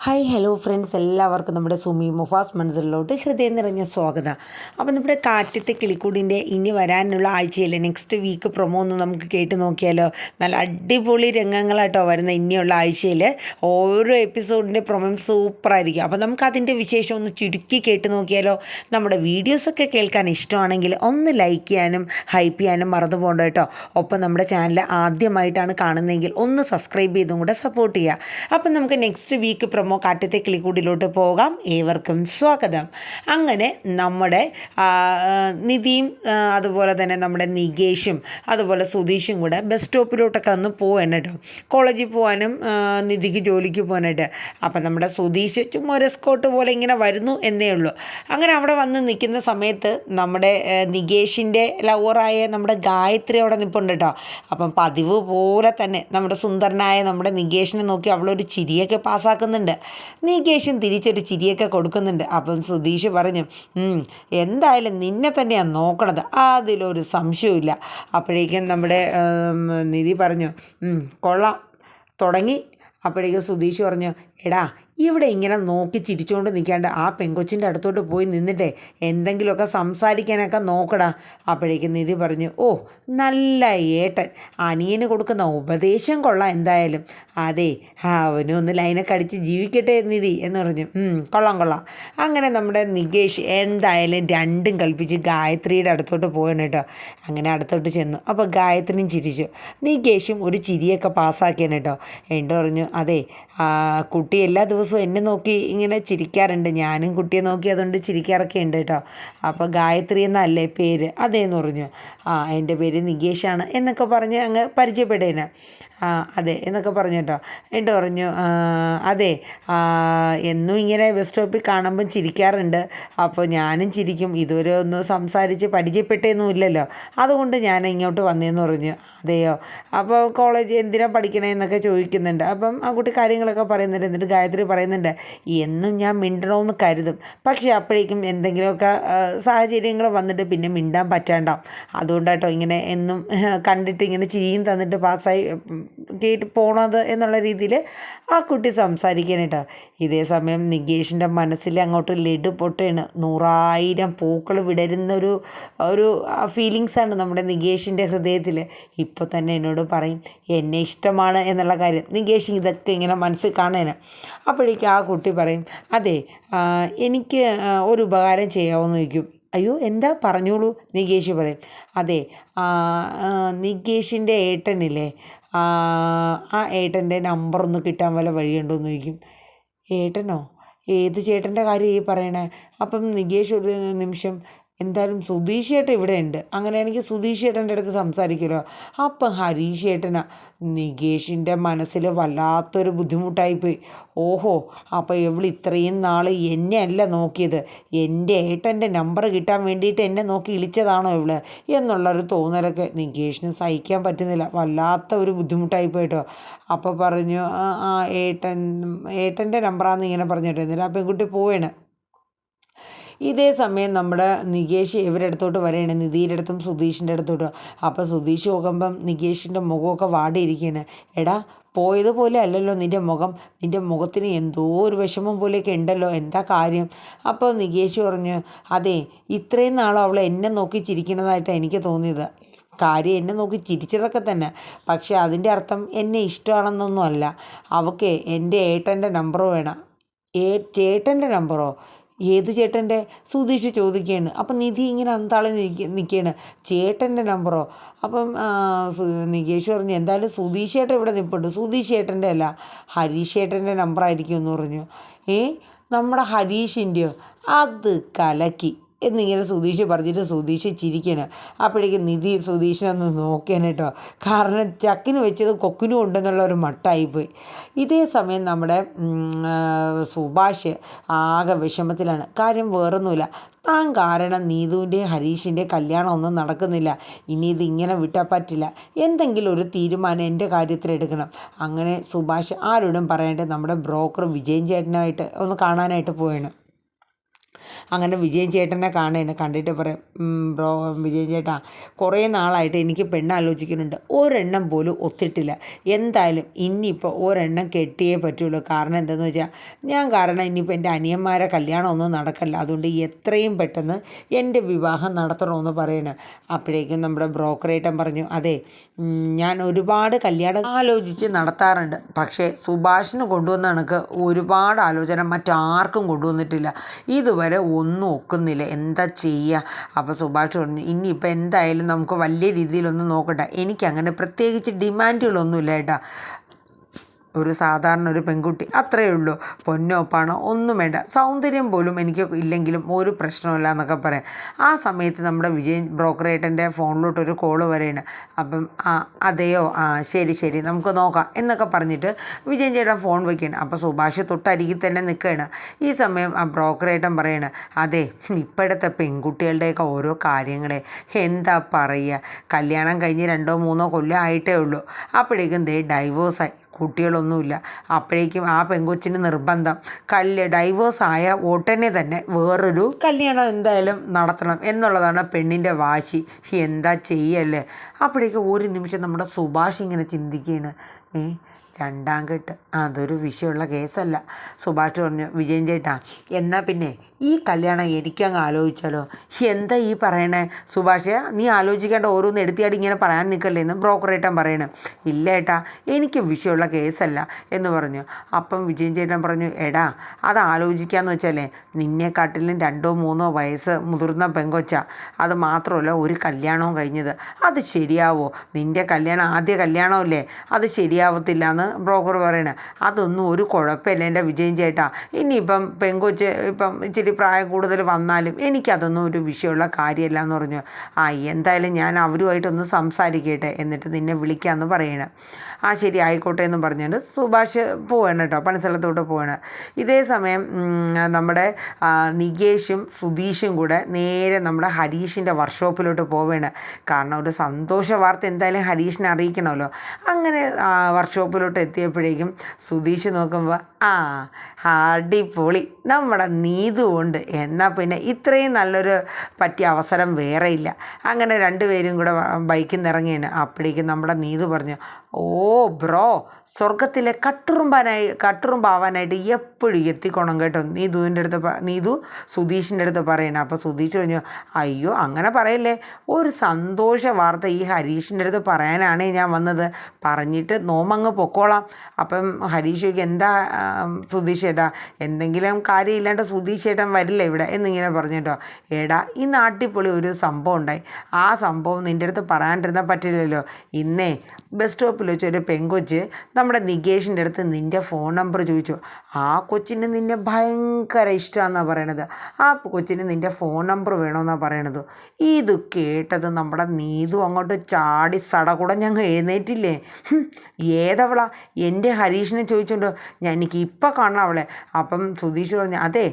Hi hello friends, എല്ലാവർക്കും നമ്മുടെ സുമി മുഫാസ് മൻസിലിലോട്ട് ഹൃദയം നിറഞ്ഞ സ്വാഗതം. അപ്പോൾ നമ്മുടെ കാറ്റത്തെ കിളിക്കൂടിൻ്റെ ഇനി വരാനുള്ള ആഴ്ചയിലെ നെക്സ്റ്റ് വീക്ക് പ്രൊമോ ഒന്ന് നമുക്ക് കേട്ട് നോക്കിയാലോ. നല്ല അടിപൊളി രംഗങ്ങളാട്ടോ വരുന്ന ഇനിയുള്ള ആഴ്ചയിൽ. ഓരോ എപ്പിസോഡിൻ്റെ പ്രൊമോ സൂപ്പറായിരിക്കും. അപ്പോൾ നമുക്ക് അതിൻ്റെ വിശേഷം ഒന്ന് ചുരുക്കി കേട്ട് നോക്കിയാലോ. നമ്മുടെ വീഡിയോസൊക്കെ കേൾക്കാൻ ഇഷ്ടമാണെങ്കിൽ ഒന്ന് ലൈക്ക് ചെയ്യാനും ഹൈപ്പ് ചെയ്യാനും മറന്നു പോകണ്ട കേട്ടോ. ഒപ്പം നമ്മുടെ ചാനൽ ആദ്യമായിട്ടാണ് കാണുന്നതെങ്കിൽ ഒന്ന് സബ്സ്ക്രൈബ് ചെയ്തും കൂടെ സപ്പോർട്ട് ചെയ്യുക. അപ്പം നമുക്ക് നെക്സ്റ്റ് വീക്ക് കാറ്റത്തെ കിളിക്കൂടിലോട്ട് പോകാം. ഏവർക്കും സ്വാഗതം. അങ്ങനെ നമ്മുടെ നിധിയും അതുപോലെ തന്നെ നമ്മുടെ നികേഷും അതുപോലെ സുധീഷും കൂടെ ബസ് സ്റ്റോപ്പിലോട്ടൊക്കെ ഒന്ന് പോവാൻ കേട്ടോ. കോളേജിൽ പോകാനും നിധിക്ക് ജോലിക്ക് പോകാനായിട്ട്. അപ്പം നമ്മുടെ സുധീഷ് ചുമ്മാ ഒരു എസ്കോട്ട് പോലെ ഇങ്ങനെ വരുന്നു എന്നേ ഉള്ളൂ. അങ്ങനെ അവിടെ വന്ന് നിൽക്കുന്ന സമയത്ത് നമ്മുടെ നികേഷിൻ്റെ ലവറായ നമ്മുടെ ഗായത്രി അവിടെ നിൽപ്പുണ്ട് കേട്ടോ. അപ്പം പതിവ് പോലെ തന്നെ നമ്മുടെ സുന്ദരനായ നമ്മുടെ നികേഷിനെ നോക്കി അവളൊരു ചിരിയൊക്കെ പാസ്സാക്കുന്നുണ്ട്. നികേഷും തിരിച്ചൊരു ചിരിയൊക്കെ കൊടുക്കുന്നുണ്ട്. അപ്പം സുധീഷ് പറഞ്ഞു, എന്തായാലും നിന്നെ തന്നെയാണ് നോക്കണത്, അതിലൊരു സംശയമില്ല. അപ്പോഴേക്കും നമ്മുടെ നിധി പറഞ്ഞു, കൊള്ളാം, തുടങ്ങി. അപ്പോഴേക്കും സുധീഷ് പറഞ്ഞു, എടാ ഇവിടെ ഇങ്ങനെ നോക്കി ചിരിച്ചുകൊണ്ട് നിൽക്കാണ്ട് ആ പെങ്കൊച്ചിൻ്റെ അടുത്തോട്ട് പോയി നിന്നിട്ടേ എന്തെങ്കിലുമൊക്കെ സംസാരിക്കാനൊക്കെ നോക്കടാ. അപ്പോഴേക്കും നിധി പറഞ്ഞു, ഓ നല്ല ഏട്ടൻ, അനിയന് കൊടുക്കുന്ന ഉപദേശം കൊള്ളാം എന്തായാലും. അതെ, അവനും ഒന്ന് ലൈനൊക്കെ അടിച്ച് ജീവിക്കട്ടെ നിധി എന്ന് പറഞ്ഞു. കൊള്ളാം. അങ്ങനെ നമ്മുടെ നികേഷ് എന്തായാലും രണ്ടും കൽപ്പിച്ച് ഗായത്രിയുടെ അടുത്തോട്ട് പോകണം കേട്ടോ. അങ്ങനെ അടുത്തോട്ട് ചെന്നു. അപ്പോൾ ഗായത്രിയും ചിരിച്ചു. നികേഷും ഒരു ചിരിയൊക്കെ പാസ്സാക്കിയാണ് കേട്ടോ. എന്നിട്ട് പറഞ്ഞു, അതെ, കുട്ടി എല്ലാ ദിവസവും എന്നെ നോക്കി ഇങ്ങനെ ചിരിക്കാറുണ്ട്, ഞാനും കുട്ടിയെ നോക്കി അതുകൊണ്ട് ചിരിക്കാറൊക്കെ ഉണ്ട് കേട്ടോ. അപ്പോൾ ഗായത്രി എന്നല്ലേ പേര്? അതേന്ന് പറഞ്ഞു. എൻ്റെ പേര് നികേഷാണ് എന്നൊക്കെ പറഞ്ഞ് അങ്ങ് പരിചയപ്പെടുകയാണ്. അതെ എന്നൊക്കെ പറഞ്ഞു കേട്ടോ. എന്നിട്ട് പറഞ്ഞു, അതെ, എന്നും ഇങ്ങനെ ബസ് സ്റ്റോപ്പിൽ കാണുമ്പം ചിരിക്കാറുണ്ട്, അപ്പോൾ ഞാനും ചിരിക്കും, ഇതുവരെ ഒന്ന് സംസാരിച്ച് പരിചയപ്പെട്ടേന്നും ഇല്ലല്ലോ, അതുകൊണ്ട് ഞാൻ ഇങ്ങോട്ട് വന്നേന്ന് പറഞ്ഞു. അതെയോ, അപ്പോൾ കോളേജ് എന്തിനാണ് പഠിക്കണേന്നൊക്കെ ചോദിക്കുന്നുണ്ട്. അപ്പം ആ കുട്ടി കാര്യങ്ങളൊക്കെ പറയുന്നുണ്ട്. എന്നിട്ട് ഗായത്രി പറയുന്നുണ്ട്, എന്നും ഞാൻ മിണ്ടണമെന്ന് കരുതും, പക്ഷേ അപ്പോഴേക്കും എന്തെങ്കിലുമൊക്കെ സാഹചര്യങ്ങൾ വന്നിട്ട് പിന്നെ മിണ്ടാൻ പറ്റാണ്ടാവും, അതുകൊണ്ടാട്ടോ ഇങ്ങനെ എന്നും കണ്ടിട്ട് ഇങ്ങനെ ചിരിയും തന്നിട്ട് പാസ്സായി കേട്ട് പോണത് എന്നുള്ള രീതിയിൽ ആ കുട്ടി സംസാരിക്കാനായിട്ടോ. ഇതേ സമയം നികേഷിൻ്റെ മനസ്സിൽ അങ്ങോട്ട് ലഡു പൊട്ടയാണ്. 100,000 പൂക്കൾ വിടരുന്ന ഒരു ഫീലിങ്സാണ് നമ്മുടെ നികേഷിൻ്റെ ഹൃദയത്തിൽ. ഇപ്പോൾ തന്നെ എന്നോട് പറയും എന്നെ ഇഷ്ടമാണ് എന്നുള്ള കാര്യം. നികേഷ് ഇതൊക്കെ ഇങ്ങനെ മനസ്സിൽ കാണാൻ. അപ്പോഴേക്കും ആ കുട്ടി പറയും, അതെ, എനിക്ക് ഒരു ഉപകാരം ചെയ്യാമെന്ന് ചോദിക്കും. അയ്യോ എന്താ, പറഞ്ഞോളൂ. നികേഷ് പറയും, അതെ, നികേഷിൻ്റെ ഏട്ടനില്ലേ, ആ ഏട്ടൻ്റെ നമ്പറൊന്ന് കിട്ടാൻ വല്ല വഴിയുണ്ടോ എന്ന് ചോദിക്കും. ഏട്ടനോ? ഏത് ചേട്ടൻ്റെ കാര്യം ഈ പറയണേ? അപ്പം നികേഷ് ഒരു നിമിഷം, എന്തായാലും സുധീഷ് ചേട്ടൻ ഇവിടെ ഉണ്ട്, അങ്ങനെയാണെങ്കിൽ സുധീഷ് ചേട്ടൻ്റെ അടുത്ത് സംസാരിക്കുമല്ലോ. അപ്പം ഹരീഷ് ചേട്ടനാ. നികേഷിൻ്റെ മനസ്സിൽ വല്ലാത്തൊരു ബുദ്ധിമുട്ടായിപ്പോയി. ഓഹോ, അപ്പോൾ ഇവൾ ഇത്രയും നാൾ എന്നെ അല്ല നോക്കിയത്, എൻ്റെ ഏട്ടൻ്റെ നമ്പർ കിട്ടാൻ വേണ്ടിയിട്ട് എന്നെ നോക്കി ഇളിച്ചതാണോ ഇവൾ എന്നുള്ളൊരു തോന്നലൊക്കെ നികേഷിന് സഹിക്കാൻ പറ്റുന്നില്ല. വല്ലാത്ത ഒരു ബുദ്ധിമുട്ടായിപ്പോയി കേട്ടോ. അപ്പോൾ പറഞ്ഞു, ഏട്ടൻ്റെ നമ്പറാണെന്ന് ഇങ്ങനെ പറഞ്ഞിട്ട് എന്നിട്ട് ആ പെൺകുട്ടി പോവേണ്. ഇതേ സമയം നമ്മുടെ നികേഷ് ഇവരുടെ അടുത്തോട്ട് വരികയാണ്, നിധിയുടെ അടുത്തും സുധീഷിൻ്റെ അടുത്തോട്ടും. അപ്പോൾ സുധീഷ് നോക്കുമ്പം നികേഷിൻ്റെ മുഖമൊക്കെ വാടിയിരിക്കുകയാണ്. എടാ, പോയതുപോലെ അല്ലല്ലോ നിൻ്റെ മുഖം, നിൻ്റെ മുഖത്തിന് എന്തോ ഒരു വിഷമം പോലെയൊക്കെ ഉണ്ടല്ലോ, എന്താ കാര്യം? അപ്പോൾ നികേഷ് പറഞ്ഞു, അതെ, ഇത്രയും നാളും അവൾ എന്നെ നോക്കി ചിരിക്കുന്നതായിട്ടാണ് എനിക്ക് തോന്നിയത്. കാര്യം എന്നെ നോക്കി ചിരിച്ചതൊക്കെ തന്നെ, പക്ഷേ അതിൻ്റെ അർത്ഥം എന്നെ ഇഷ്ടമാണെന്നൊന്നും അല്ല. അവൾക്ക് എൻ്റെ ഏട്ടൻ്റെ നമ്പർ വേണം. ചേട്ടൻ്റെ നമ്പറോ? ഏത് ചേട്ടൻ്റെ? സുധീഷ് ചോദിക്കുകയാണ്. അപ്പം നിധി ഇങ്ങനെ അന്താളെ നിൽക്കുകയാണ്. ചേട്ടൻ്റെ നമ്പറോ? അപ്പം നികേഷ് പറഞ്ഞു, എന്തായാലും സുധീഷ് ചേട്ടൻ ഇവിടെ നിൽപ്പുണ്ട്, സുധീഷ് ചേട്ടൻ്റെ അല്ല, ഹരീഷ് ചേട്ടൻ്റെ നമ്പറായിരിക്കും എന്ന് പറഞ്ഞു. നമ്മുടെ ഹരീഷിൻ്റെയോ? അത് കലക്കി എന്നിങ്ങനെ സുധീഷ് പറഞ്ഞിട്ട് സുധീഷ് ചിരിക്കണം. അപ്പോഴേക്കും നിധി സുധീഷിനൊന്ന് നോക്കിയാണ് കേട്ടോ. കാരണം ചക്കിന് വെച്ചത് കൊക്കിനും ഉണ്ടെന്നുള്ള ഒരു മട്ടായിപ്പോയി. ഇതേ സമയം നമ്മുടെ സുഭാഷ് ആകെ വിഷമത്തിലാണ്. കാര്യം വേറൊന്നുമില്ല, താൻ കാരണം നീതുവിൻ്റെ ഹരീഷിൻ്റെ കല്യാണം ഒന്നും നടക്കുന്നില്ല. ഇനി ഇതിങ്ങനെ വിട്ടാൽ പറ്റില്ല, എന്തെങ്കിലും ഒരു തീരുമാനം എൻ്റെ കാര്യത്തിൽ എടുക്കണം. അങ്ങനെ സുഭാഷ് ആരോടും പറയാണ്ട് നമ്മുടെ ബ്രോക്കർ വിജയൻ ചേട്ടനായിട്ട് ഒന്ന് കാണാനായിട്ട് പോവാണ്. അങ്ങനെ വിജയൻ ചേട്ടനെ കാണുകയാണ്. കണ്ടിട്ട് പറയും, ബ്രോ വിജയൻ ചേട്ടാ, കുറേ നാളായിട്ട് എനിക്ക് പെണ്ണാലോചിക്കുന്നുണ്ട്, ഒരെണ്ണം പോലും ഒത്തിട്ടില്ല. എന്തായാലും ഇനിയിപ്പോൾ ഒരെണ്ണം കെട്ടിയേ പറ്റുള്ളൂ. കാരണം എന്താണെന്ന് വെച്ചാൽ കാരണം ഇനിയിപ്പോൾ എൻ്റെ അനിയന്മാരെ കല്യാണമൊന്നും നടക്കില്ല. അതുകൊണ്ട് എത്രയും പെട്ടെന്ന് എൻ്റെ വിവാഹം നടത്തണമെന്ന് പറയണേ. അപ്പോഴേക്കും നമ്മുടെ ബ്രോക്കറേട്ടൻ പറഞ്ഞു, അതെ, ഞാൻ ഒരുപാട് കല്യാണം ആലോചിച്ച് നടത്താറുണ്ട്, പക്ഷേ സുഭാഷിന് കൊണ്ടുവന്ന കണക്ക് ഒരുപാട് ആലോചന മറ്റാർക്കും കൊണ്ടുവന്നിട്ടില്ല. ഇതുവരെ ഒന്നും ഒക്കുന്നില്ല, എന്താ ചെയ്യുക? അപ്പോൾ സുഭാഷ് പറഞ്ഞു, ഇനിയിപ്പോൾ എന്തായാലും നമുക്ക് വലിയ രീതിയിലൊന്നും നോക്കട്ടെ. എനിക്കങ്ങനെ പ്രത്യേകിച്ച് ഡിമാൻഡുകളൊന്നുമില്ല ഏട്ടാ. ഒരു സാധാരണ ഒരു പെൺകുട്ടി, അത്രയേ ഉള്ളൂ. പൊന്നോ പണോ ഒന്നും വേണ്ട, സൗന്ദര്യം പോലും എനിക്ക് ഇല്ലെങ്കിലും ഒരു പ്രശ്നമില്ല എന്നൊക്കെ പറയാം. ആ സമയത്ത് നമ്മുടെ വിജയൻ ബ്രോക്കറേട്ടൻ്റെ ഫോണിലോട്ടൊരു കോള് വരെയാണ്. അപ്പം അതെയോ, ശരി ശരി നമുക്ക് നോക്കാം എന്നൊക്കെ പറഞ്ഞിട്ട് വിജയൻ ചേട്ടൻ ഫോൺ വയ്ക്കുകയാണ്. അപ്പോൾ സുഭാഷ് തൊട്ടരികിൽ തന്നെ നിൽക്കുകയാണ്. ഈ സമയം ആ ബ്രോക്കറേട്ടൻ പറയാണ്, അതെ, ഇപ്പോഴത്തെ പെൺകുട്ടികളുടെയൊക്കെ ഓരോ കാര്യങ്ങളെ എന്താ പറയുക, കല്യാണം കഴിഞ്ഞ് 2-3 കൊല്ലം ആയിട്ടേ ഉള്ളൂ, അപ്പോഴേക്കും ഡൈവോഴ്സായി, കുട്ടികളൊന്നുമില്ല. അപ്പോഴേക്കും ആ പെങ്കൊച്ചിന് നിർബന്ധം ഡൈവേഴ്സായ ഉടനെ തന്നെ വേറൊരു കല്യാണം എന്തായാലും നടത്തണം എന്നുള്ളതാണ് പെണ്ണിൻ്റെ വാശി. എന്താ ചെയ്യല്ലേ? അപ്പോഴേക്കും ഒരു നിമിഷം നമ്മുടെ സുഭാഷ് ഇങ്ങനെ ചിന്തിക്കുകയാണ്, രണ്ടാം കെട്ട് അതൊരു വിഷയമുള്ള കേസല്ല. സുഭാഷ് പറഞ്ഞു, വിജയൻ ചേട്ടാ, എന്നാൽ പിന്നെ ഈ കല്യാണം എനിക്കങ്ങ് ആലോചിച്ചാലോ? എന്താ ഈ പറയണേ സുഭാഷേ? നീ ആലോചിക്കേണ്ട ഓരോന്ന് എടുത്തിയാടി ഇങ്ങനെ പറയാൻ നിൽക്കല്ലേ എന്ന് ബ്രോക്കറേട്ടൻ പറയണേ. ഇല്ല ഏട്ടാ, എനിക്ക് വിഷയമുള്ള കേസല്ല എന്ന് പറഞ്ഞു. അപ്പം വിജയൻ ചേട്ടൻ പറഞ്ഞു, എടാ, അത് ആലോചിക്കാമെന്ന് വെച്ചാലേ നിന്നെക്കാട്ടിലും 2-3 വയസ്സ് മുതിർന്ന പെങ്കൊച്ച, അത് മാത്രമല്ല ഒരു കല്യാണവും കഴിഞ്ഞത്, അത് ശരിയാവോ? നിൻ്റെ കല്യാണം ആദ്യ കല്യാണമല്ലേ, അത് ശരിയാവത്തില്ല എന്ന് ബ്രോക്കർ പറയണേ. അതൊന്നും ഒരു കുഴപ്പമില്ല എൻ്റെ വിജയൻ ചേട്ടാ, ഇനിയിപ്പം പെങ്കൊച്ച് ഇപ്പം ഇച്ചിരി പ്രായം കൂടുതൽ വന്നാലും എനിക്കതൊന്നും ഒരു വിഷയമുള്ള കാര്യമല്ല എന്ന് പറഞ്ഞു. എന്തായാലും ഞാൻ അവരുമായിട്ടൊന്ന് സംസാരിക്കട്ടെ, എന്നിട്ട് നിന്നെ വിളിക്കാമെന്ന് പറയണേ. ശരി ആയിക്കോട്ടെ എന്ന് പറഞ്ഞുകൊണ്ട് സുഭാഷ് പോവാണ് കേട്ടോ, പണിസ്ഥലത്തോട്ട് പോവാണ്. ഇതേ സമയം നമ്മുടെ നികേഷും സുധീഷും കൂടെ നേരെ നമ്മുടെ ഹരീഷിൻ്റെ വർക്ക്ഷോപ്പിലോട്ട് പോവുകയാണ്. കാരണം ഒരു സന്തോഷ വാർത്ത എന്തായാലും ഹരീഷിനെ അറിയിക്കണമല്ലോ. അങ്ങനെ വർക്ക്ഷോപ്പിലോട്ട് എത്തിയപ്പോഴേക്കും സുധീഷ് നോക്കുമ്പോൾ, അടിപൊളി, നമ്മുടെ നീതു ഉണ്ട്, എന്നാൽ പിന്നെ ഇത്രയും നല്ലൊരു പറ്റിയ അവസരം വേറെയില്ല. അങ്ങനെ രണ്ടുപേരും കൂടെ ബൈക്കിൽ നിന്ന് ഇറങ്ങിയാണ്. അപ്പോഴേക്കും നമ്മുടെ നീതു പറഞ്ഞു, ഓ ബ്രോ, സ്വർഗത്തിലെ കട്ടുറുമ്പാവാനായിട്ട് എപ്പോഴും എത്തിക്കോണം കേട്ടോ, നീതു സുധീഷിൻ്റെ അടുത്ത് പറയണം. അപ്പോൾ സുധീഷ് പറഞ്ഞു, അയ്യോ അങ്ങനെ പറയല്ലേ, ഒരു സന്തോഷ വാർത്ത ഈ ഹരീഷിൻ്റെ അടുത്ത് പറയാനാണ് ഞാൻ വന്നത്, പറഞ്ഞിട്ട് നോമങ്ങ് പൊക്കോളാം. അപ്പം ഹരീഷ് ചോദിക്കും, എന്താ സുധീഷ് ചേട്ടാ, എന്തെങ്കിലും കാര്യമില്ലാണ്ട് സുധീഷ് ചേട്ടൻ വരില്ല ഇവിടെ എന്നിങ്ങനെ പറഞ്ഞിട്ടോ. എടാ, ഈ നാട്ടിപ്പൊളി ഒരു സംഭവം ഉണ്ടായി, ആ സംഭവം നിൻ്റെ അടുത്ത് പറയാണ്ടിരുന്നാൽ പറ്റില്ലല്ലോ. ഇന്നേ ബസ് സ്റ്റോപ്പിൽ വെച്ച് ഒരു പെങ്കൊച്ച് നമ്മുടെ നികേഷിൻ്റെ അടുത്ത് നിൻ്റെ ഫോൺ നമ്പർ ചോദിച്ചു. ആ കൊച്ചിന് നിന്നെ ഭയങ്കര ഇഷ്ടമാണെന്നാണ് പറയണത്, ആ കൊച്ചിന് നിൻ്റെ ഫോൺ നമ്പർ വേണമെന്നാണ് പറയണത്. ഇത് കേട്ടത് നമ്മുടെ നീതു അങ്ങോട്ട് ചാടി സടകുടഞ്ഞങ്ങ് എഴുന്നേറ്റില്ലേ. ഏതവളാ, എൻ്റെ ഹരീഷിനെ ചോദിച്ചുകൊണ്ട് എനിക്ക് ഇപ്പം കാണണം അവളെ. അപ്പം സുധീഷ് പറഞ്ഞു, അതെ,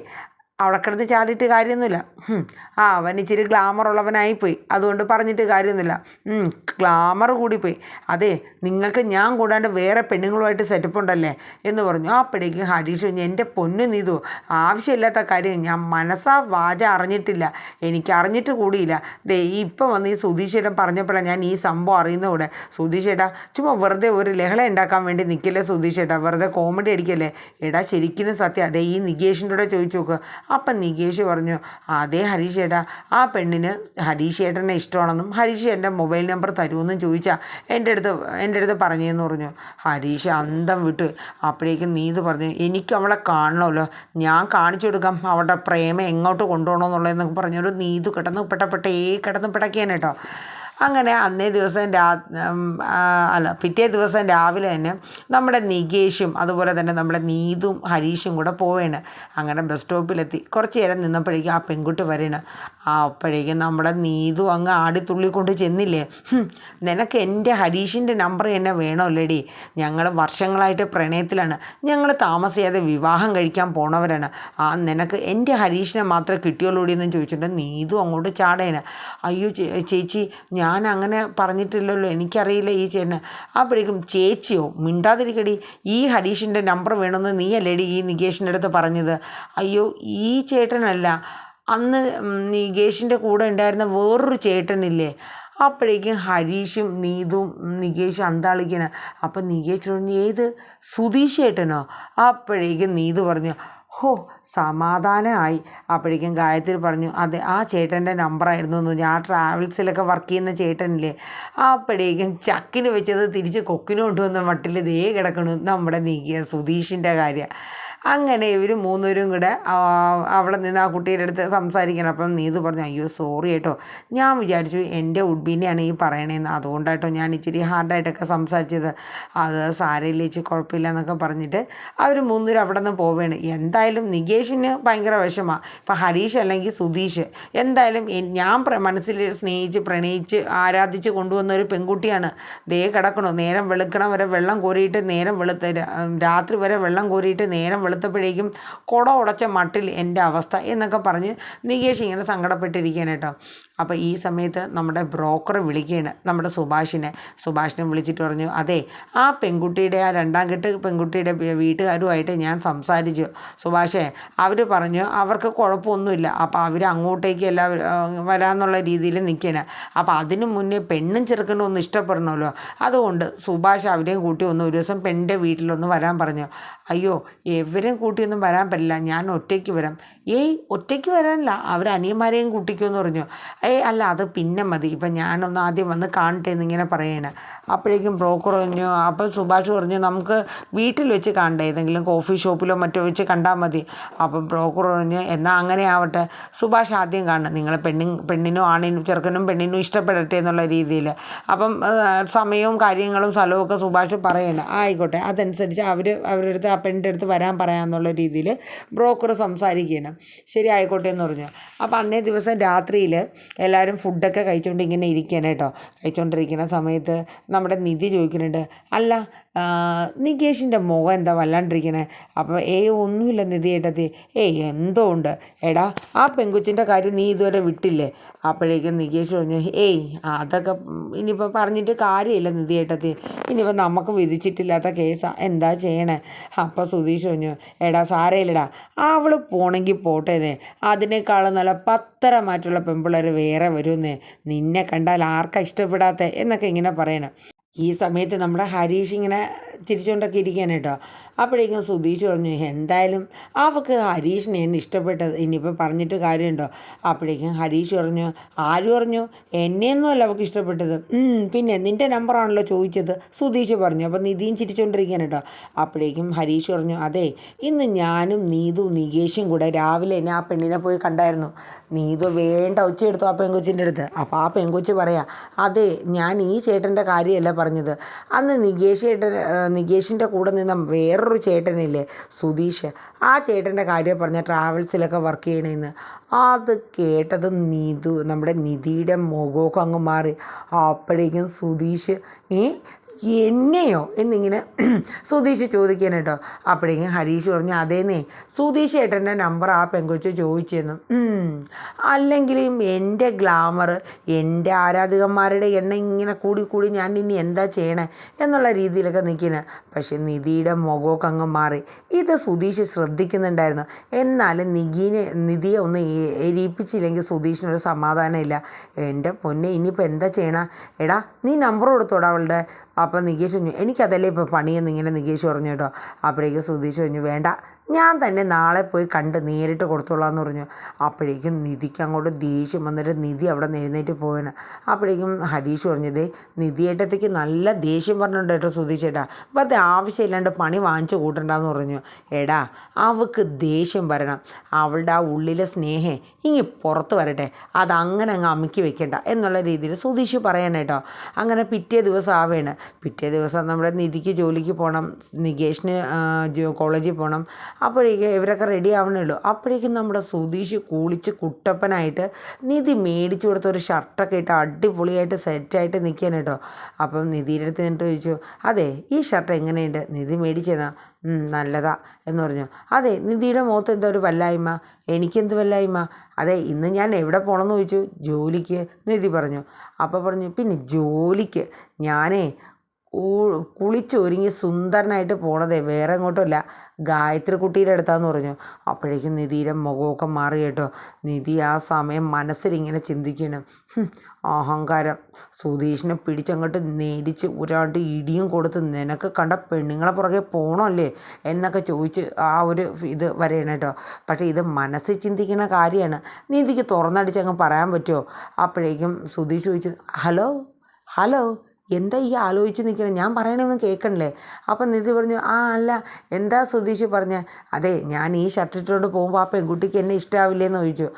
അവിടെ കിടന്ന് ചാടിയിട്ട് കാര്യമൊന്നുമില്ല, അവൻ ഇച്ചിരി ഗ്ലാമറുള്ളവനായിപ്പോയി, അതുകൊണ്ട് പറഞ്ഞിട്ട് കാര്യമൊന്നുമില്ല, ഗ്ലാമർ കൂടിപ്പോയി. അതെ, നിങ്ങൾക്ക് ഞാൻ കൂടാണ്ട് വേറെ പെണ്ണുങ്ങളുമായിട്ട് സെറ്റപ്പ് ഉണ്ടല്ലേ എന്ന് പറഞ്ഞു. അപ്പോഴേക്കും ഹരീഷ് എൻ്റെ പൊന്നു നീതു, ആവശ്യമില്ലാത്ത കാര്യം ഞാൻ മനസ്സാ വാച അറിഞ്ഞിട്ടില്ല, എനിക്ക് അറിഞ്ഞിട്ട് കൂടിയില്ല. ഇപ്പം വന്ന് ഈ സുധീഷേട്ടൻ പറഞ്ഞപ്പോഴാണ് ഞാൻ ഈ സംഭവം അറിയുന്ന കൂടെ. സുധീഷേട്ടാ, ചുമ്മാ വെറുതെ ഒരു ലഹള ഉണ്ടാക്കാൻ വേണ്ടി നിൽക്കില്ലേ സുധീഷേട്ടാ, വെറുതെ കോമഡി അടിക്കല്ലേ. എടാ, ശരിക്കും സത്യം, അതെ, ഈ നികേഷിൻ്റെ കൂടെ ചോദിച്ചു നോക്കുക. അപ്പം നികേഷ് പറഞ്ഞു, അതേ ഹരീഷ് ചേട്ടാ, ആ പെണ്ണിന് ഹരീഷ് ചേട്ടനെ ഇഷ്ടമാണെന്നും ഹരീഷ് ചേട്ടൻ്റെ മൊബൈൽ നമ്പർ തരുമെന്നും ചോദിച്ചാൽ എൻ്റെ അടുത്ത് പറഞ്ഞതെന്ന് പറഞ്ഞു. ഹരീഷ് അന്തം വിട്ട്. അപ്പോഴേക്കും നീതു പറഞ്ഞു, എനിക്ക് അവളെ കാണണമല്ലോ, ഞാൻ കാണിച്ചു കൊടുക്കാം അവളുടെ പ്രേമം എങ്ങോട്ട് കൊണ്ടുപോകണമെന്നുള്ളതെന്നൊക്കെ പറഞ്ഞൊരു നീതു കിടന്ന് പിടയ്ക്കാൻ കേട്ടോ. അങ്ങനെ പിറ്റേ ദിവസം രാവിലെ തന്നെ നമ്മുടെ നികേഷും അതുപോലെ തന്നെ നമ്മുടെ നീതും ഹരീഷും കൂടെ പോവുകയാണ്. അങ്ങനെ ബസ് സ്റ്റോപ്പിലെത്തി കുറച്ച് നേരം നിന്നപ്പോഴേക്കും ആ പെൺകുട്ടി വരണം. അപ്പോഴേക്കും നമ്മുടെ നീതു അങ്ങ് ആടിത്തുള്ളിക്കൊണ്ട് ചെന്നില്ലേ, നിനക്ക് എൻ്റെ ഹരീഷിൻ്റെ നമ്പർ തന്നെ വേണമല്ലേടി, ഞങ്ങൾ വർഷങ്ങളായിട്ട് പ്രണയത്തിലാണ്, ഞങ്ങൾ താമസിയാതെ വിവാഹം കഴിക്കാൻ പോണവരാണ്, നിനക്ക് എൻ്റെ ഹരീഷിനെ മാത്രമേ കിട്ടിയുള്ളൂടി എന്ന് ചോദിച്ചിട്ട് നീതു അങ്ങോട്ട് ചാടേണ്. അയ്യോ ചേച്ചി, ഞാൻ അങ്ങനെ പറഞ്ഞിട്ടില്ലല്ലോ, എനിക്കറിയില്ല ഈ ചേട്ടന്. അപ്പോഴേക്കും ചേച്ചിയോ, മിണ്ടാതിരിക്കടി, ഈ ഹരീഷിൻ്റെ നമ്പർ വേണമെന്ന് നീ അല്ലേടി ഈ നികേഷിൻ്റെ അടുത്ത് പറഞ്ഞത്. അയ്യോ, ഈ ചേട്ടനല്ല, അന്ന് നികേഷിൻ്റെ കൂടെ ഉണ്ടായിരുന്ന വേറൊരു ചേട്ടനില്ലേ, അപ്പോഴേക്കും ഹരീഷും നീതും നികേഷും അന്താളിക്കണം. അപ്പം നികേഷ് പറഞ്ഞു, ഏത് സുധീഷ് ചേട്ടനോ? അപ്പോഴേക്കും നീതു പറഞ്ഞു, ഹോ സമാധാനമായി. അപ്പോഴേക്കും ഗായത്രി പറഞ്ഞു, അതെ ആ ചേട്ടൻ്റെ നമ്പറായിരുന്നു എന്ന് പറഞ്ഞു. ആ ട്രാവൽസിലൊക്കെ വർക്ക് ചെയ്യുന്ന ചേട്ടനില്ലേ. അപ്പോഴേക്കും ചക്കിന് വെച്ചത് തിരിച്ച് കൊക്കിന് കൊണ്ടുവന്ന മട്ടിൽ ദേ കിടക്കണു നമ്മുടെ സുധീഷിൻ്റെ കാര്യം. അങ്ങനെ ഇവർ മൂന്നുപേരും കൂടെ അവിടെ നിന്ന് ആ കുട്ടിയുടെ അടുത്ത് സംസാരിക്കണം. അപ്പം നീതു പറഞ്ഞു, അയ്യോ സോറി കേട്ടോ, ഞാൻ വിചാരിച്ചു എൻ്റെ ഉഡ്ബീനെയാണ് ഈ പറയണേന്ന്, അതുകൊണ്ടായിട്ടോ ഞാൻ ഇച്ചിരി ഹാർഡായിട്ടൊക്കെ സംസാരിച്ചത്. അത് സാരമില്ല ചേച്ചി, കുഴപ്പമില്ല എന്നൊക്കെ പറഞ്ഞിട്ട് അവർ മൂന്നുപേരും അവിടെ നിന്ന് പോവുകയാണ്. എന്തായാലും നികേഷിന് ഭയങ്കര വിഷമമാണ്. ഇപ്പം ഹരീഷ് അല്ലെങ്കിൽ സുധീഷ് എന്തായാലും ഞാൻ മനസ്സിൽ സ്നേഹിച്ച് പ്രണയിച്ച് ആരാധിച്ച് കൊണ്ടുവന്ന ഒരു പെൺകുട്ടിയാണ്. ദേ കിടക്കണോ, നേരം വെളുക്കണം വരെ വെള്ളം കോരിയിട്ട് രാത്രി വരെ വെള്ളം കോരിയിട്ട് നേരം വെളുത്തപ്പോഴേക്കും കുട ഉടച്ച മട്ടിൽ എൻ്റെ അവസ്ഥ എന്നൊക്കെ പറഞ്ഞ് നികേഷ് ഇങ്ങനെ സങ്കടപ്പെട്ടിരിക്കുകയാണ് കേട്ടോ. അപ്പോൾ ഈ സമയത്ത് നമ്മുടെ ബ്രോക്കർ വിളിക്കുകയാണ് നമ്മുടെ സുഭാഷിനെ വിളിച്ചിട്ട് പറഞ്ഞു, അതെ ആ പെൺകുട്ടിയുടെ ആ രണ്ടാം കെട്ട് പെൺകുട്ടിയുടെ വീട്ടുകാരുമായിട്ട് ഞാൻ സംസാരിച്ചു സുഭാഷേ, അവർ പറഞ്ഞു അവർക്ക് കുഴപ്പമൊന്നുമില്ല, അപ്പോൾ അവർ അങ്ങോട്ടേക്ക് വരാമെന്നുള്ള രീതിയിൽ നിൽക്കുകയാണ്. അപ്പോൾ അതിനു മുന്നേ പെണ്ണും ചെറുക്കനും ഒന്ന് ഇഷ്ടപ്പെടണമല്ലോ, അതുകൊണ്ട് സുഭാഷ് അവരെയും കൂട്ടി ഒരു ദിവസം പെണ്ണിൻ്റെ വീട്ടിലൊന്ന് വരാൻ പറഞ്ഞു. അയ്യോ എവരെയും കൂട്ടിയൊന്നും വരാൻ പറ്റില്ല, ഞാൻ ഒറ്റയ്ക്ക് വരാം. ഒറ്റയ്ക്ക് വരാനില്ല, അവർ അനിയന്മാരെയും കൂട്ടിക്കുമെന്ന് പറഞ്ഞു. അല്ല അത് പിന്നെ മതി, ഇപ്പം ഞാനൊന്ന് ആദ്യം വന്ന് കാണട്ടെ എന്നിങ്ങനെ പറയണേ. അപ്പോഴേക്കും ബ്രോക്കർ പറഞ്ഞു, അപ്പോൾ സുഭാഷ് പറഞ്ഞു, നമുക്ക് വീട്ടിൽ വെച്ച് കാണണ്ടേ, ഏതെങ്കിലും കോഫി ഷോപ്പിലോ മറ്റോ വെച്ച് കണ്ടാൽ മതി. അപ്പം ബ്രോക്കർ പറഞ്ഞു, എന്നാൽ അങ്ങനെ ആവട്ടെ, സുഭാഷ് ആദ്യം കാണണം, നിങ്ങളെ പെണ്ണിനും ചെറുക്കനും പെണ്ണിനും ഇഷ്ടപ്പെടട്ടെ എന്നുള്ള രീതിയിൽ. അപ്പം സമയവും കാര്യങ്ങളും സ്ഥലവും ഒക്കെ സുഭാഷ് പറയണം. ആയിക്കോട്ടെ, അതനുസരിച്ച് അവരുടെ അടുത്ത് ആ പെണ്ണിൻ്റെ അടുത്ത് വരാൻ പറയാമെന്നുള്ള രീതിയിൽ ബ്രോക്കർ സംസാരിക്കുകയാണ്. ശരി ആയിക്കോട്ടെ എന്ന് പറഞ്ഞു. അപ്പോൾ അന്നേ ദിവസം രാത്രിയിൽ എല്ലാവരും ഫുഡൊക്കെ കഴിച്ചുകൊണ്ട് ഇങ്ങനെ ഇരിക്കുകയാണ് കേട്ടോ. കഴിച്ചുകൊണ്ടിരിക്കുന്ന സമയത്ത് നമ്മുടെ നിധി ചോദിക്കുന്നുണ്ട്, അല്ല നികേഷിൻ്റെ മുഖം എന്താ വല്ലാണ്ടിരിക്കണേ? അപ്പോൾ ഒന്നുമില്ല നിധി ഏട്ടത്തി, എന്തോ ഉണ്ട്. എടാ ആ പെങ്കുച്ചിൻ്റെ കാര്യം നീ ഇതുവരെ വിട്ടില്ലേ? അപ്പോഴേക്കും നികേഷ് പറഞ്ഞു, അതൊക്കെ ഇനിയിപ്പോൾ പറഞ്ഞിട്ട് കാര്യമില്ല നിധി ഏട്ടത്തി, ഇനിയിപ്പോൾ നമുക്ക് വിധിച്ചിട്ടില്ലാത്ത കേസാണ്, എന്താ ചെയ്യണേ? അപ്പോൾ സുധീഷ് പറഞ്ഞു, എടാ സാരയില്ലടാ, അവൾ പോണെങ്കിൽ പോട്ടേന്നേ, അതിനേക്കാളും നല്ല പത്തരമാറ്റുള്ള പെൺപിള്ളേർ വേറെ വരുമെന്നേ, നിന്നെ കണ്ടാൽ ആർക്കാ ഇഷ്ടപ്പെടാത്ത എന്നൊക്കെ ഇങ്ങനെ പറയണം. ഈ സമയത്ത് നമ്മുടെ ഹരീഷ് ഇങ്ങനെ ചിരിച്ചുകൊണ്ടൊക്കെ ഇരിക്കുകയാണ് കേട്ടോ. അപ്പോഴേക്കും സുധീഷ് പറഞ്ഞു, എന്തായാലും അവൾക്ക് ഹരീഷിനെയാണ് ഇഷ്ടപ്പെട്ടത്, ഇനിയിപ്പോൾ പറഞ്ഞിട്ട് കാര്യമുണ്ടോ? അപ്പോഴേക്കും ഹരീഷ് പറഞ്ഞു, ആര് പറഞ്ഞു? എന്നെയൊന്നുമല്ല അവൾക്ക് ഇഷ്ടപ്പെട്ടത്, പിന്നെ നിൻ്റെ നമ്പറാണല്ലോ ചോദിച്ചത്, സുധീഷ് പറഞ്ഞു. അപ്പോൾ നിധിയും ചിരിച്ചുകൊണ്ടിരിക്കുകയാണ് കേട്ടോ. അപ്പോഴേക്കും ഹരീഷ് പറഞ്ഞു, അതെ ഇന്ന് ഞാനും നീതു നികേഷും കൂടെ രാവിലെ എന്നെ ആ പെണ്ണിനെ പോയി കണ്ടായിരുന്നു. നീതു വേണ്ട ഒച്ചയെടുത്തു ആ പെങ്കൊച്ചിൻ്റെ അടുത്ത്. അപ്പോൾ ആ പെങ്കൊച്ച് പറയാം, അതെ ഞാൻ ഈ ചേട്ടൻ്റെ കാര്യമല്ല പറഞ്ഞത്, അന്ന് നികേഷിൻ്റെ കൂടെ നിന്ന വേറൊരു ചേട്ടനില്ലേ സുധീഷ്, ആ ചേട്ടൻ്റെ കാര്യം പറഞ്ഞ ട്രാവൽസിലൊക്കെ വർക്ക് ചെയ്യണമെന്ന്. അത് കേട്ടത് നമ്മുടെ നിധിയുടെ മുഖമൊക്കെ അങ്ങ് മാറി. അപ്പോഴേക്കും സുധീഷ് എന്നെയോ എന്നിങ്ങനെ സുധീഷ് ചോദിക്കാൻ കേട്ടോ. അപ്പോഴേക്കും ഹരീഷ് പറഞ്ഞു, അതേന്നേ സുധീഷ് ഏട്ടൻ്റെ നമ്പർ ആ പെങ്കൊച്ച് ചോദിച്ചെന്നു. അല്ലെങ്കിലും എൻ്റെ ഗ്ലാമർ, എൻ്റെ ആരാധകന്മാരുടെ എണ്ണം ഇങ്ങനെ കൂടി ഞാൻ ഇനി എന്താ ചെയ്യണേ എന്നുള്ള രീതിയിലൊക്കെ നിൽക്കണേ. പക്ഷെ നിധിയുടെ മുഖമൊക്കെ അങ്ങ് മാറി. ഇത് സുധീഷ് ശ്രദ്ധിക്കുന്നുണ്ടായിരുന്നു. എന്നാലും നിധിയെ ഒന്ന് എരിയിപ്പിച്ചില്ലെങ്കിൽ സുധീഷിനൊരു സമാധാനമില്ല. എൻ്റെ പൊന്നെ ഇനിയിപ്പോൾ എന്താ ചെയ്യണം? എടാ നീ നമ്പർ കൊടുത്തോടാ അവളുടെ. അപ്പം നികേഷ് പറഞ്ഞു, എനിക്കതല്ലേ ഇപ്പോൾ പണിയെന്ന് ഇങ്ങനെ നികേഷ് പറഞ്ഞു കേട്ടോ. അപ്പോഴേക്കും സുധീഷ് പറഞ്ഞു, വേണ്ട ഞാൻ തന്നെ നാളെ പോയി കണ്ട് നേരിട്ട് കൊടുത്തോളാമെന്ന് പറഞ്ഞു. അപ്പോഴേക്കും നിധിക്ക് അങ്ങോട്ട് ദേഷ്യം വന്നിട്ട് നിധി അവിടെ നിന്ന് എഴുന്നേറ്റ് പോവാണ്. അപ്പോഴേക്കും ഹരീഷ് പറഞ്ഞത്, നിധിയേട്ടത്തേക്ക് നല്ല ദേഷ്യം പറഞ്ഞിട്ടുണ്ട് കേട്ടോ സുധീഷ് ചേട്ടാ, വെറുതെ ആവശ്യമില്ലാണ്ട് പണി വാങ്ങിച്ചു കൂട്ടണ്ടെന്ന് പറഞ്ഞു. എടാ അവൾക്ക് ദേഷ്യം വരണം, അവളുടെ ആ ഉള്ളിലെ സ്നേഹം ഇങ്ങി പുറത്ത് വരട്ടെ, അതങ്ങനെ അങ്ങ് അമുക്കി വെക്കണ്ട എന്നുള്ള രീതിയിൽ സുധീഷ് പറയാൻ കേട്ടോ. അങ്ങനെ പിറ്റേ ദിവസം ആവേണ്. പിറ്റേ ദിവസം നമ്മുടെ നിധിക്ക് ജോലിക്ക് പോകണം, നികേഷിന് കോളേജിൽ പോകണം. അപ്പോഴേക്കും ഇവരൊക്കെ റെഡി ആവണേ ഉള്ളൂ. അപ്പോഴേക്കും നമ്മുടെ സുധീഷ് കുളിച്ച് കുട്ടപ്പനായിട്ട് നിധി മേടിച്ചു കൊടുത്ത ഒരു ഷർട്ടൊക്കെ ഇട്ട് അടിപൊളിയായിട്ട് സെറ്റായിട്ട് നിൽക്കാൻ കേട്ടോ. അപ്പം നിധിയുടെ അടുത്ത് നിന്നിട്ട് ചോദിച്ചു, അതെ ഈ ഷർട്ട് എങ്ങനെയുണ്ട്? നിധി മേടിച്ചതാ, നല്ലതാ എന്ന് പറഞ്ഞു. അതെ നിധിയുടെ മുഖത്ത് എന്താ ഒരു വല്ലായ്മ? എനിക്കെന്ത് വല്ലായ്മ? അതെ ഇന്ന് ഞാൻ എവിടെ പോകണമെന്ന് ചോദിച്ചു. ജോലിക്ക് നിധി പറഞ്ഞു. അപ്പോൾ പറഞ്ഞു, പിന്നെ ജോലിക്ക് ഞാനേ കുളിച്ചൊരുങ്ങി സുന്ദരനായിട്ട് പോണതേ വേറെ എങ്ങോട്ടുമല്ല, ഗായത്രി കുട്ടിയുടെ അടുത്താന്ന് പറഞ്ഞു. അപ്പോഴേക്കും നിധിയുടെ മുഖമൊക്കെ മാറി കേട്ടോ. നിധി ആ സമയം മനസ്സിലിങ്ങനെ ചിന്തിക്കണം, അഹങ്കാരം, സുധീഷിനെ പിടിച്ചങ്ങോട്ട് നേടിച്ച് ഒരാണ്ട് ഇടിയും കൊടുത്ത് നിനക്ക് കണ്ട പെണ്ണുങ്ങളെ പുറകെ പോകണമല്ലേ എന്നൊക്കെ ചോദിച്ച് ആ ഒരു ഇത് വരെയാണ് കേട്ടോ. പക്ഷേ ഇത് മനസ്സിൽ ചിന്തിക്കുന്ന കാര്യമാണ്, നിധിക്ക് തുറന്നടിച്ചങ്ങ് പറയാൻ പറ്റുമോ? അപ്പോഴേക്കും സുധീഷ് ചോദിച്ചു, ഹലോ ഹലോ എന്താ ഈ ആലോചിച്ച് നിൽക്കണം, ഞാൻ പറയണമെന്ന് കേൾക്കണില്ലേ? അപ്പം നിധി പറഞ്ഞു, അല്ല എന്താ സുധീഷ് പറഞ്ഞേ? അതെ, ഞാൻ ഈ ഷർട്ടിട്ടുകൊണ്ട് പോകുമ്പോൾ ആ പെൺകുട്ടിക്ക് എന്നെ ഇഷ്ടമാവില്ലേന്ന് ചോദിച്ചു.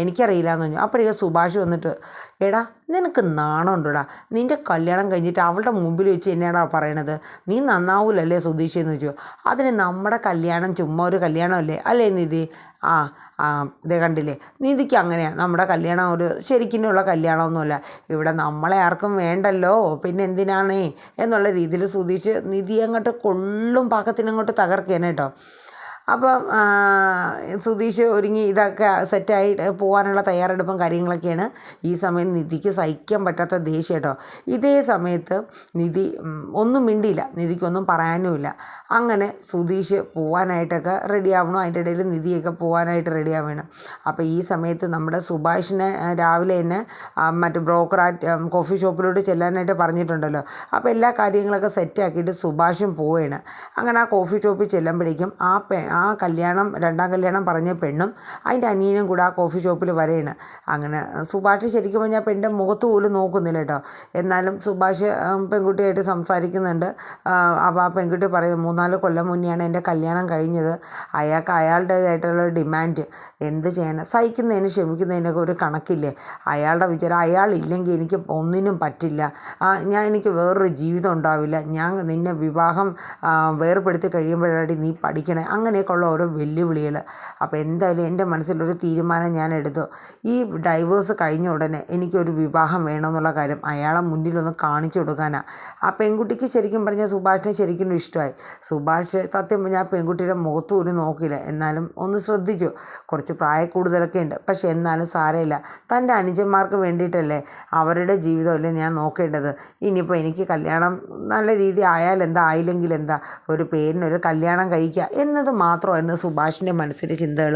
എനിക്കറിയില്ല എന്ന് പറഞ്ഞു. അപ്പോഴേക്കും സുഭാഷ് വന്നിട്ട്, എടാ നിനക്ക് നാണമുണ്ടോടാ, നിൻ്റെ കല്യാണം കഴിഞ്ഞിട്ട് അവളുടെ മുമ്പിൽ വെച്ച് എന്നാടാ പറയണത്, നീ നന്നാവൂലല്ലേ സുധീഷ് എന്ന് ചോദിച്ചു. അതിന് നമ്മുടെ കല്യാണം ചുമ്മാ ഒരു കല്യാണമല്ലേ അല്ലേ നിധി? ഇതേ കണ്ടില്ലേ, നിധിക്ക് അങ്ങനെയാണ്, നമ്മുടെ കല്യാണം ഒരു ശരിക്കിനുള്ള കല്യാണമൊന്നുമല്ല, ഇവിടെ നമ്മളെ ആർക്കും വേണ്ടല്ലോ, പിന്നെ എന്തിനാണേ എന്നുള്ള രീതിയിൽ സുധീഷ് നിധി അങ്ങോട്ട് കൊള്ളും പാകത്തിനങ്ങോട്ട് തകർക്കേനെ കേട്ടോ. അപ്പം സുധീഷ് ഒരുങ്ങി ഇതൊക്കെ സെറ്റായി പോകാനുള്ള തയ്യാറെടുപ്പും കാര്യങ്ങളൊക്കെയാണ്. ഈ സമയം നിധിക്ക് സഹിക്കാൻ പറ്റാത്ത ദേഷ്യം കേട്ടോ. ഇതേ സമയത്ത് നിധി ഒന്നും മിണ്ടിയില്ല, നിധിക്കൊന്നും പറയാനുമില്ല. അങ്ങനെ സുധീഷ് പോകാനായിട്ടൊക്കെ റെഡിയാവണം, അതിൻ്റെ ഇടയിൽ നിധിയൊക്കെ പോകാനായിട്ട് റെഡിയാവണം. അപ്പോൾ ഈ സമയത്ത് നമ്മുടെ സുഭാഷിനെ രാവിലെ തന്നെ മറ്റു ബ്രോക്കർ കോഫി ഷോപ്പിലോട്ട് ചെല്ലാനായിട്ട് പറഞ്ഞിട്ടുണ്ടല്ലോ. അപ്പോൾ എല്ലാ കാര്യങ്ങളൊക്കെ സെറ്റാക്കിയിട്ട് സുഭാഷും പോവുകയാണ്. അങ്ങനെ ആ കോഫി ഷോപ്പിൽ ചെല്ലുമ്പോഴേക്കും ആ കല്യാണം, രണ്ടാം കല്യാണം പറഞ്ഞ പെണ്ണും അതിൻ്റെ അനിയനും കൂടെ ആ കോഫി ഷോപ്പിൽ വരെയാണ്. അങ്ങനെ സുഭാഷ് ശരിക്കും പറഞ്ഞാൽ പെണ്ണിൻ്റെ മുഖത്ത് പോലും നോക്കുന്നില്ല കേട്ടോ. എന്നാലും സുഭാഷ് പെൺകുട്ടിയായിട്ട് സംസാരിക്കുന്നുണ്ട്. അപ്പോൾ ആ പെൺകുട്ടി പറയുന്നത്, 3-4 കൊല്ലം മുന്നെയാണ് എൻ്റെ കല്യാണം കഴിഞ്ഞത്, അയാൾക്ക് അയാളുടേതായിട്ടുള്ള ഡിമാൻഡ്, എന്ത് ചെയ്യാനാണ്, സഹിക്കുന്നതിന് ക്ഷമിക്കുന്നതിനൊക്കെ ഒരു കണക്കില്ലേ. അയാളുടെ വിചാരം അയാളില്ലെങ്കിൽ എനിക്ക് ഒന്നിനും പറ്റില്ല, എനിക്ക് വേറൊരു ജീവിതം ഉണ്ടാവില്ല, ഞാൻ നിന്നെ വിവാഹം വേർപെടുത്തി കഴിയുമ്പോഴാണ് നീ പഠിക്കണേ, അങ്ങനെയൊക്കെ ഉള്ള ഓരോ വെല്ലുവിളികൾ. അപ്പോൾ എന്തായാലും എൻ്റെ മനസ്സിലൊരു തീരുമാനം ഞാൻ എടുത്തു, ഈ ഡൈവേഴ്സ് കഴിഞ്ഞ ഉടനെ എനിക്കൊരു വിവാഹം വേണമെന്നുള്ള കാര്യം അയാളെ മുന്നിലൊന്ന് കാണിച്ചു കൊടുക്കാനാണ്. ആ പെൺകുട്ടിക്ക് ശരിക്കും പറഞ്ഞാൽ സുഭാഷിനെ ശരിക്കും ഇഷ്ടമായി. സുഭാഷ് സത്യം പറഞ്ഞാൽ ആ പെൺകുട്ടിയുടെ മുഖത്ത് പോലും നോക്കില്ല, എന്നാലും ഒന്ന് ശ്രദ്ധിച്ചു. കുറച്ച് പ്രായക്കൂടുതലൊക്കെ ഉണ്ട്, പക്ഷെ എന്നാലും സാരമില്ല, തൻ്റെ അനുജന്മാർക്ക് വേണ്ടിയിട്ടല്ലേ, അവരുടെ ജീവിതമല്ലേ ഞാൻ നോക്കേണ്ടത്. ഇനിയിപ്പോൾ എനിക്ക് കല്യാണം നല്ല രീതി ആയാലെന്താ, ആയില്ലെങ്കിൽ എന്താ, ഒരു പേരിനൊരു കല്യാണം കഴിക്കുക എന്നത് മാത്രമായിരുന്നു സുഭാഷിൻ്റെ മനസ്സിലെ ചിന്തകൾ.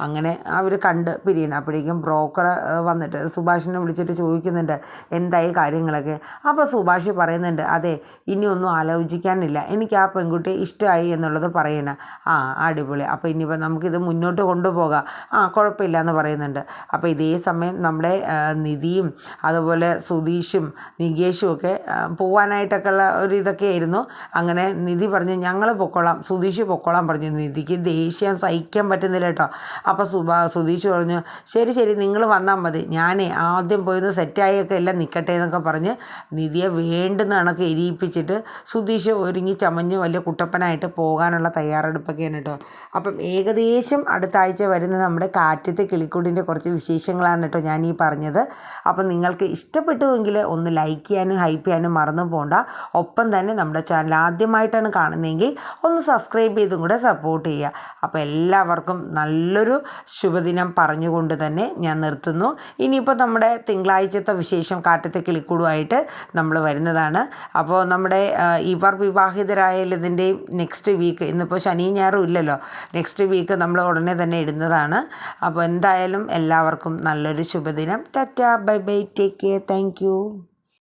അങ്ങനെ അവർ കണ്ട് പിരിയണം. അപ്പോഴേക്കും ബ്രോക്കർ വന്നിട്ട് സുഭാഷിനെ വിളിച്ചിട്ട് ചോദിക്കുന്നുണ്ട്, എന്തായി കാര്യങ്ങളൊക്കെ. അപ്പോൾ സുഭാഷ് പറയുന്നുണ്ട്, അതെ ഇനിയൊന്നും ആലോചിക്കാനില്ല, എനിക്ക് ആ പെൺകുട്ടിയെ ഇഷ്ടമായി എന്നുള്ളത് പറയണം. അടിപൊളി, അപ്പോൾ ഇനിയിപ്പോൾ നമുക്കിത് മുന്നോട്ട് കൊണ്ടുപോകാം, കുഴപ്പമില്ല എന്ന് പറയുന്നുണ്ട്. അപ്പോൾ ഇതേ സമയം നമ്മുടെ നിധിയും അതുപോലെ സുധീഷും നികേഷും ഒക്കെ പോകാനായിട്ടൊക്കെ ഉള്ള ഒരു ഇതൊക്കെ ആയിരുന്നു. അങ്ങനെ നിധി പറഞ്ഞ് ഞങ്ങൾ പൊക്കോളാം, സുധീഷ് പൊക്കോളാം പറഞ്ഞു. നിധിക്ക് ദേഷ്യം സഹിക്കാൻ പറ്റുന്നില്ല കേട്ടോ. അപ്പോൾ സുധീഷ് പറഞ്ഞു, ശരി നിങ്ങൾ വന്നാൽ മതി, ഞാനേ ആദ്യം പോയത് സെറ്റായൊക്കെ എല്ലാം നിൽക്കട്ടെ എന്നൊക്കെ പറഞ്ഞ് നിധിയെ വേണ്ടുന്ന കണക്ക് എരിയിപ്പിച്ചിട്ട് സുധീഷ് ഒരുങ്ങി ചമഞ്ഞ് വലിയ കുട്ടപ്പനായിട്ട് പോകാനുള്ള തയ്യാറെടുപ്പൊക്കെയാണ് കേട്ടോ. അപ്പം ഏകദേശം അടുത്ത ആഴ്ച വരുന്ന നമ്മുടെ കാറ്റത്തെ കിളിക്കൂടിൻ്റെ കുറച്ച് വിശേഷങ്ങളാണ് കേട്ടോ ഞാൻ ഈ പറഞ്ഞത്. അപ്പം നിങ്ങൾക്ക് ഇഷ്ടപ്പെട്ടുവെങ്കിൽ ഒന്ന് ലൈക്ക് ചെയ്യാനും ഹൈപ്പ് ചെയ്യാനും മറന്നു പോകണ്ട. ഒപ്പം തന്നെ നമ്മുടെ ചാനൽ ആദ്യമായിട്ടാണ് കാണുന്നതെങ്കിൽ ഒന്ന് സബ്സ്ക്രൈബ് ചെയ്തും കൂടെ സപ്പോർട്ട് ചെയ്യുക. അപ്പോൾ എല്ലാവർക്കും നല്ലൊരു ശുഭദിനം പറഞ്ഞുകൊണ്ട് തന്നെ ഞാൻ നിർത്തുന്നു. ഇനിയിപ്പോൾ നമ്മുടെ തിങ്കളാഴ്ചത്തെ വിശേഷം കാറ്റത്തെ കിളിക്കൂടുമായിട്ട് നമ്മൾ വരുന്നതാണ്. അപ്പോൾ നമ്മുടെ ഇവർ വിവാഹിതരായതിൻ്റെയും നെക്സ്റ്റ് വീക്ക്, ഇന്നിപ്പോൾ ശനിയും ഞായറും ഇല്ലല്ലോ, നെക്സ്റ്റ് വീക്ക് നമ്മൾ ഉടനെ തന്നെ ഇടുന്നതാണ്. അപ്പോൾ എന്തായാലും എല്ലാവർക്കും നല്ലൊരു ശുഭദിനം. Tata, bye bye, take care, thank you.